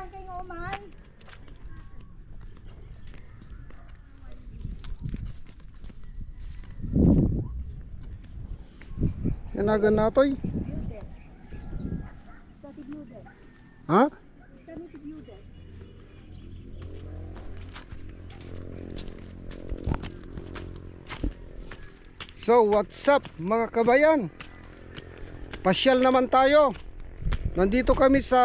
yan kay Oman. Yanagan natoy. Ha? So what's up mga kabayan? Pasyal naman tayo. Nandito kami sa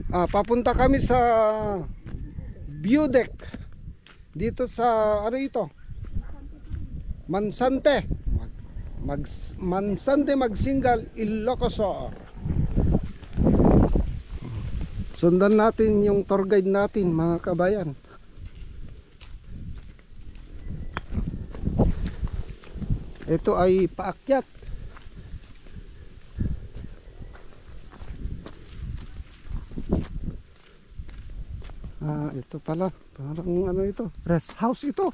papunta kami sa view deck. Dito sa ano ito? Mansante. Mansante Magsingal, Ilocosor. Sundan natin yung tour guide natin mga kabayan. Ito ay paakyat. Ito pala, parang ano ito, rest house ito.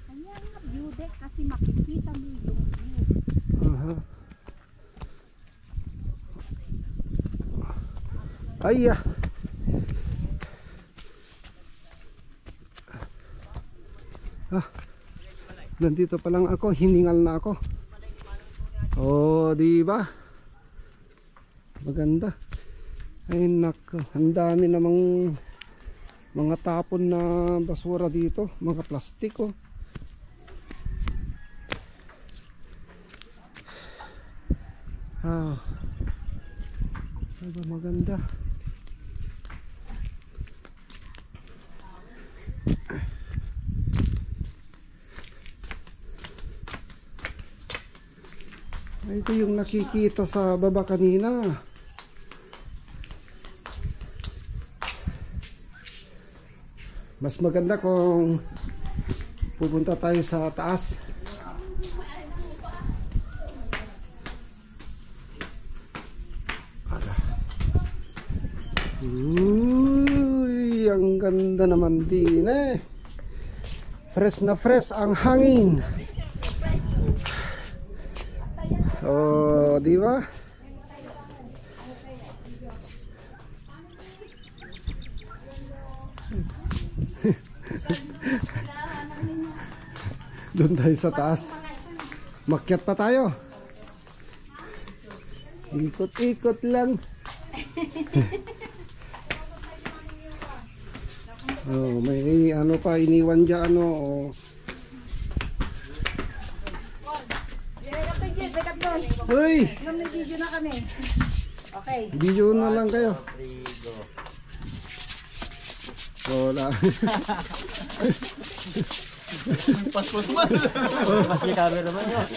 Kanya nga view deck kasi makikita mo yung view. Ay, nandito pa lang ako, hiningal na ako. Oh, di ba? Maganda. Ay nako, ang dami namang mga tapon na basura dito, mga plastiko. Diba maganda? Ito yung nakikita sa baba kanina. Mas maganda kung pupunta tayo sa taas. Uy, ang ganda naman din eh. Fresh na fresh ang hangin. Oh, di ba? Doon tayo sa taas. Makyat pa tayo. Ikot-ikot lang. Oh, may ano pa iniwan dyan ano. Oh. Uy! Nag-video na kami. Okay. Video na lang kayo. Wala. Pas-pas man. Mas may camera man yun.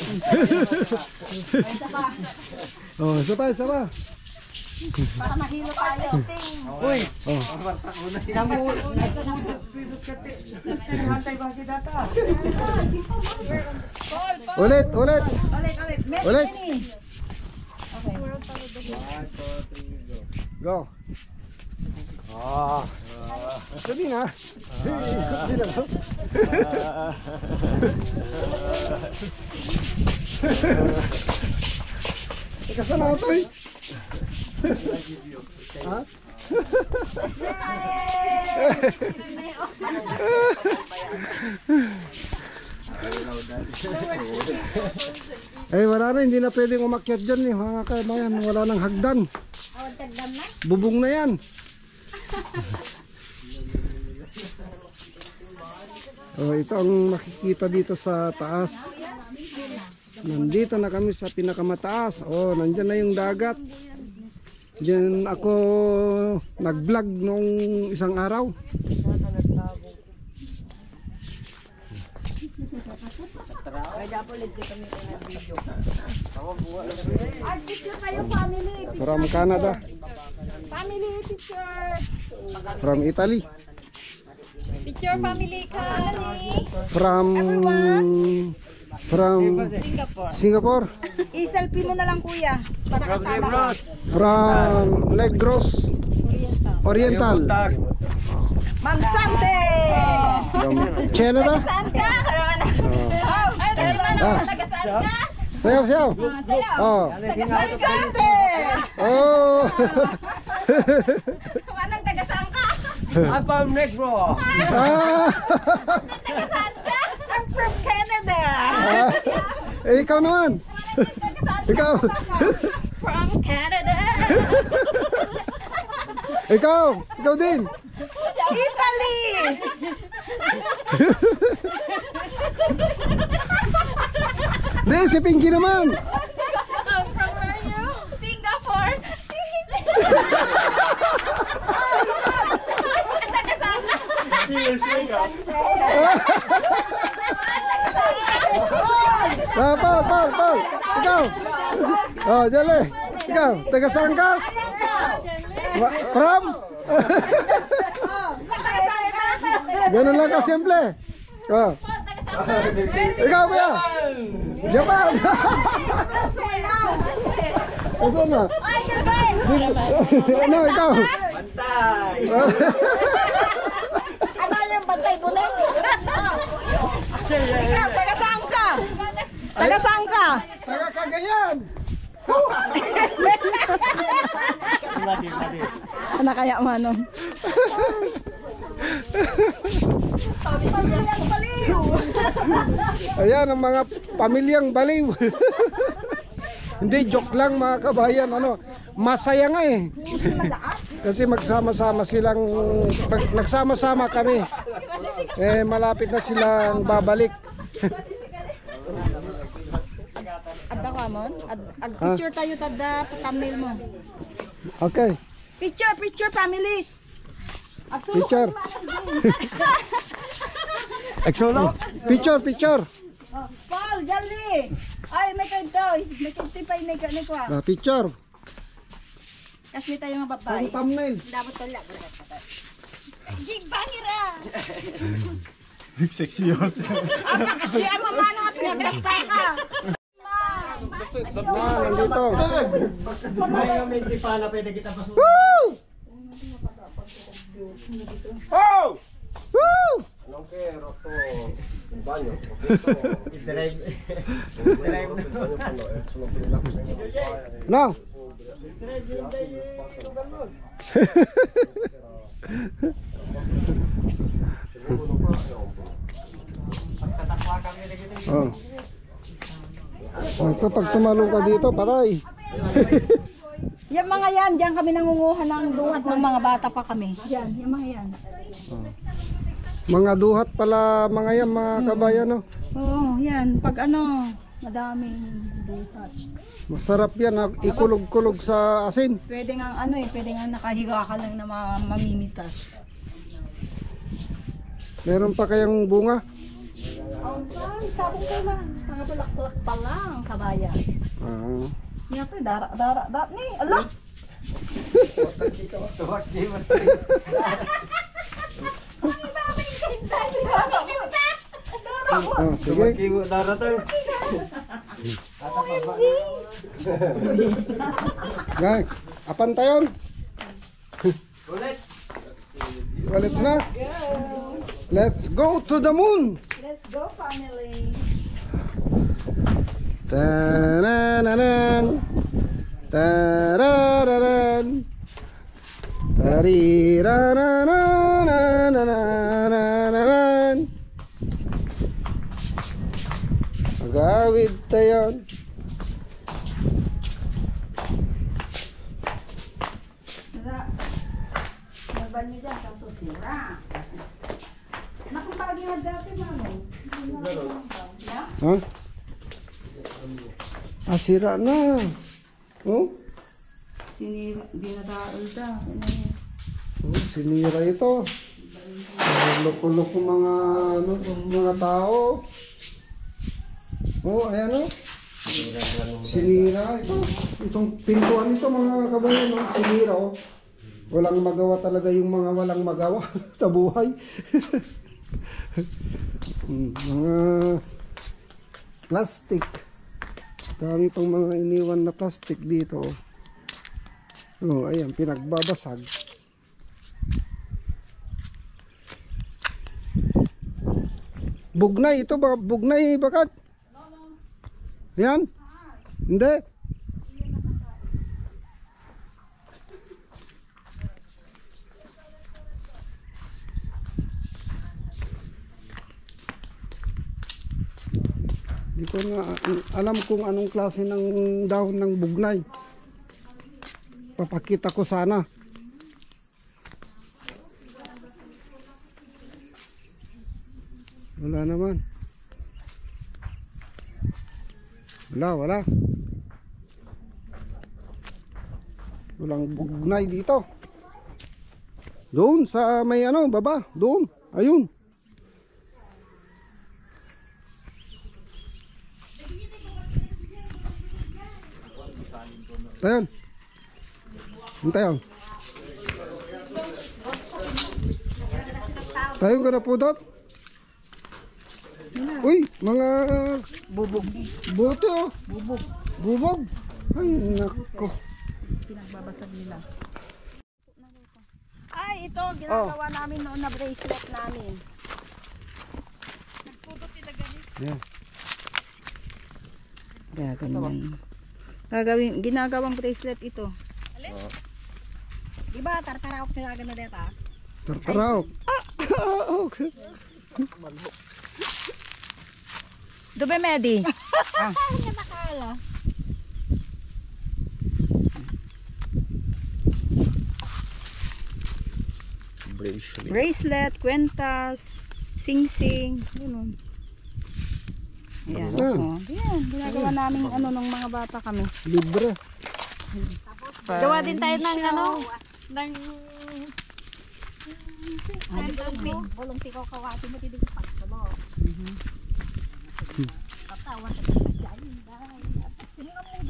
Oh, isa pa. Para mahilo tayo. Uy! Oh. Ulit. Ulit. Ulit. Go. Sabi nga. Teka sana ito eh. Ha? Ay wala na, hindi na pwedeng umakyat dyan eh mga kabayan, wala nang hagdan. Bubong na yan. Oh, ito ang makikita dito sa taas. Nandito na kami sa pinakamataas. Oh, nandyan na yung dagat. Diyan ako nag-vlog nung isang araw. Picture kayo, family. From Canada. Family picture. From Italy. Picture family From Singapore. I-selfie mo na lang kuya. Para kasama. From Negros Oriental. Mansante. From Canada. Saan ka? Ay, naman ako. Taga-saan ka? Sayaw, sayaw. Oh. Taga-sangka! Oh. Anong taga-sangka? I'm from Negro. Ah. Taga-sangka? I'm from Canada. Eh, ikaw naman. Ikaw. From Canada. Ikaw din. Italy. Di, si Pinky naman. From where are you? Singapore. Taga-sangka. Paul. Ikaw. Oh, Jale. Ikaw, taga saan ka? From? Ganun lang kasimple. Oh. Ikaw kuya. Japan. Asan na? Ano, ikaw? Bantay. Ano yung bantay bulan? Ikaw, taga-sangka. Taga-sangka. Taga Cagayan. Ano kaya manong? Ayan ang mga pamilyang baliw. Hindi, joke lang mga kabayan. Ano, masaya nga eh. Kasi magsama-sama silang, nagsama-sama kami. Eh, malapit na silang babalik. Adda ka mon? Picture tayo tada thumbnail mo. Okay, Picture family. picture. Picture. Paul, jali. Ay, may kanto. May kantipay na kwa. Picture. Kasi tayo nga Ang babae. thumbnail. Dapat tala. Jig bangira. Sexios. Kasi ama mano at nagkastay ka. Nandito. May kami di pa na pwede kita pasunod. Woo! Oh! Woo! Drive. No. Oh. Kapag tumalo ka dito, patay. Yung mga yan, diyan kami nangunguha ng duhat ng mga bata pa kami. Yan, yung mga yan. Mga duhat pala, mga yan, mga kabayan, no? Oo, yan. Pag ano, madaming duhat. Masarap yan, ikulog-kulog sa asin. Pwede nga ano pwede nga nakahiga ka lang na mamimitas. Meron pa kayang bunga? Ay, sabi ko lang, mga bulak-bulak pa lang, kabayan. Ah. Yan to, dara, ni, ala! Oh, sige. Kiwo darating. Guys, apan tayon? Ulit. Ulit na. Let's go to the moon. Let's go, family! Tarananan. Tarararan. Tariranananananananan. Mag-awid tayo. Naban nyo dyan, kaso sira. Nakapagi nga dati, mano. Ha? Ah, sira na. Oh? Sinira, di nataal ka. Oh, sinira ito. Loko-loko mga ano, mga tao. Oh, ayan oh. Sinira ito. Itong pintuan nito mga kabayan, oh. Sinira oh. Walang magawa talaga yung mga walang magawa sa buhay. Mga plastic. Dami itong mga iniwan na plastic dito. Oh, ayan, pinagbabasag. Bugnay, ito ba? Bugnay, bakat? Ayan. Hindi. Hindi ko na alam kung anong klase ng dahon ng bugnay. Papakita ko sana. Wala naman. Wala. Walang bugnay dito. Doon sa may ano, baba. Doon. Ayun. Tayon. Tayon. Tayon ka na po, Dot. Uy, mga Bubog. bote oh. Bubog. Bubog. Ay, nako. Pinagbabasag nila. Ay, ito, ginagawa namin noon na bracelet namin. Nagpudot nila ganit. Yeah. Ginagawang bracelet ito. Alin? Diba, tartaraok sila na dito. Tartaraok. Okay. Dube Medi. Nakakala. Bracelet, kwentas, sing-sing. Ganun. Ayan. Oh. Ayan. Ginagawa namin ano nung mga bata kami. Libre. Gawa din tayo ng ano? Ng... Bulong tikaw kawati mo tidig pa.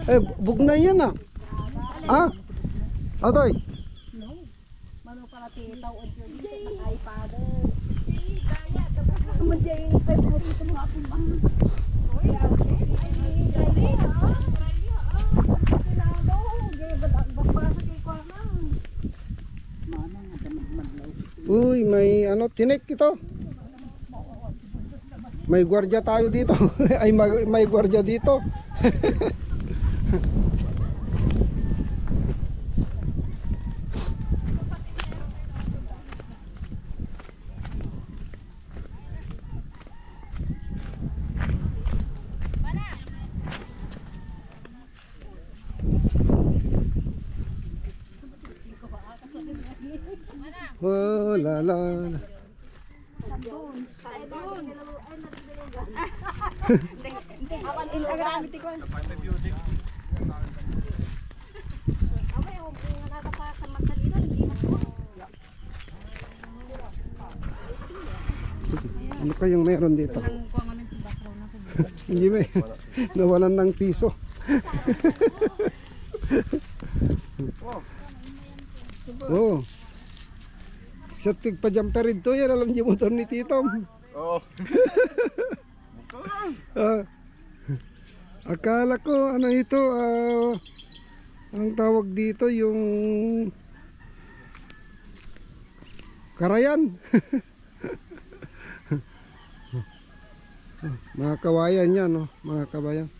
Eh, bugnay yan ah. Ah? Atoy. Mano para titaw o dito ng iPad. Manjay pa mo dito mga pumang. Uy, may ano, tinik ito. May gwardiya tayo dito. Ay, may gwardiya dito. Oh, la la la. Ano kayong meron dito? Hindi may nawalan ng piso. Oh. Sa tigpa-jumper ito yan, alam niyo motor ni Titom. Oo. Akala ko ano ito, ang tawag dito yung karayan. Mga kawayan yan, no? Mga kabayan.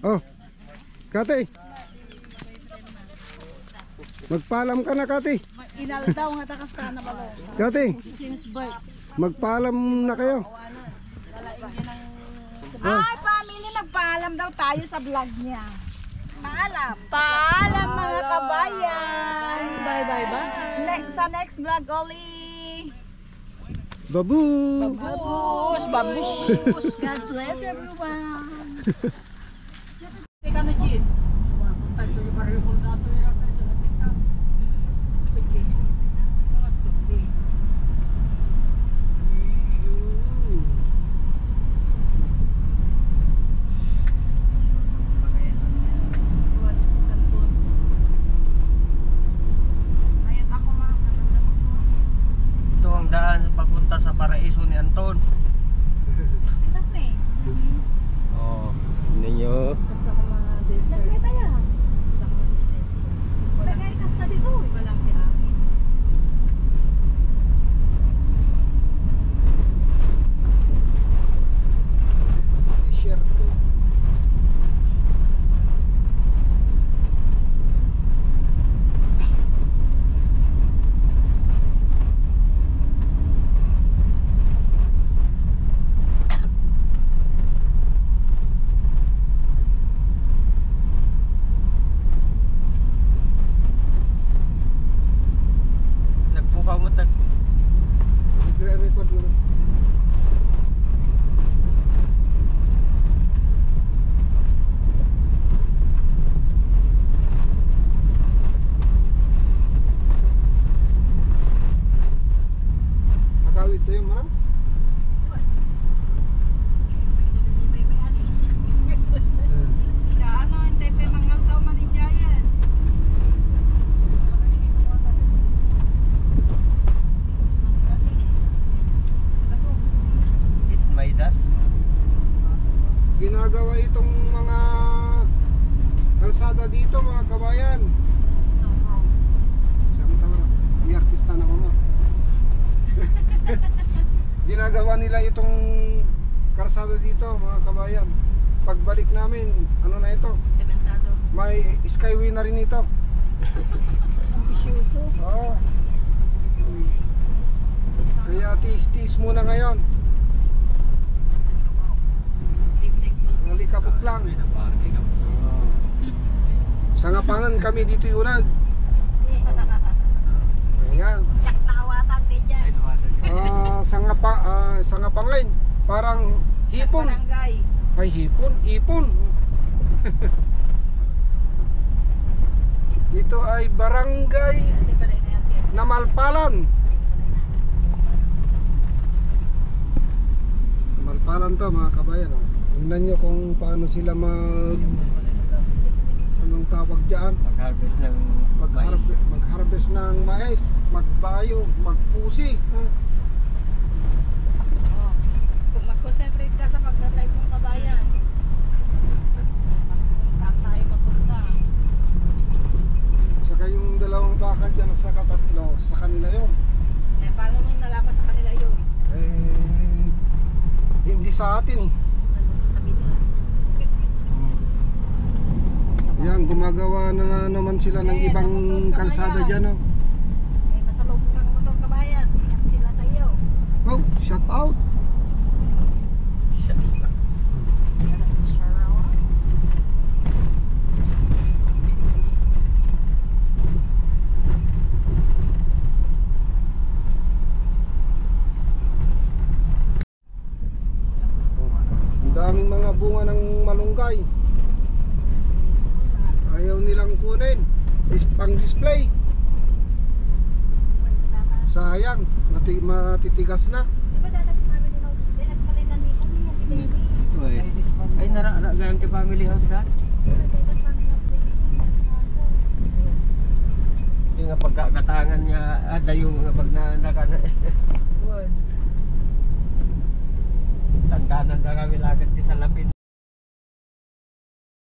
Oh, Kati. Magpaalam ka na, Kati. Inal daw nga takas na balo. Kati, Since birth. magpaalam na kayo. Ay, family, nagpaalam daw tayo sa vlog niya. Paalam. Paalam mga kabayan. Bye. Sa next vlog, Oli. Babu. Babush. God bless everyone. Teka no, Jin. Ito ang daan papunta sa paraiso ni Anton. Tapos eh. Oo. Ni gumagawa itong mga kalsada dito mga kabayan. Siyempre tama, may artista na mama. Ginagawa nila itong kalsada dito mga kabayan. Pagbalik namin, ano na ito? Sementado. May skyway na rin ito. Ambisyoso. Oo. Kaya tiis-tiis muna ngayon. Nalikabok lang. Sa ngapangan kami dito yunag. Ayan. Yak nakawatan din dyan. Sa ngapangan, parang hipon. Barangay. Ay hipon, ipon. Dito ay barangay Namalpalan. Namalpalan to mga kabayan. Oh. Tingnan nyo kung paano sila anong tawag dyan? Mag-harvest ng mais. Mag-harvest ng mais, magbayo, magpusi. Kung mag-concentrate ka sa pagdadrive ng kabayan, saan tayo mapunta? Saka yung dalawang baka dyan sa katatlo, sa kanila yun. Eh, paano nung nalaman sa kanila yun? Hindi sa atin eh. Ano sa tabi nila? Yan, gumagawa na naman sila ng ibang kalsada dyan. Oh. May masalubong kang motor kabayan. Ingat sila sa iyo. Oh, shout out. Ang daming mga bunga ng malunggay. Ayaw nilang kunin. Pang display. Sayang, matitigas na. Di ba dadating namin yung house? Di nagpalitan dito niya, pinili. Ay, nara-galang kay family house na. Yung nga pagkakatangan niya, ada yung nga pag nakana. Tangkanan na kami lagad di sa lapin.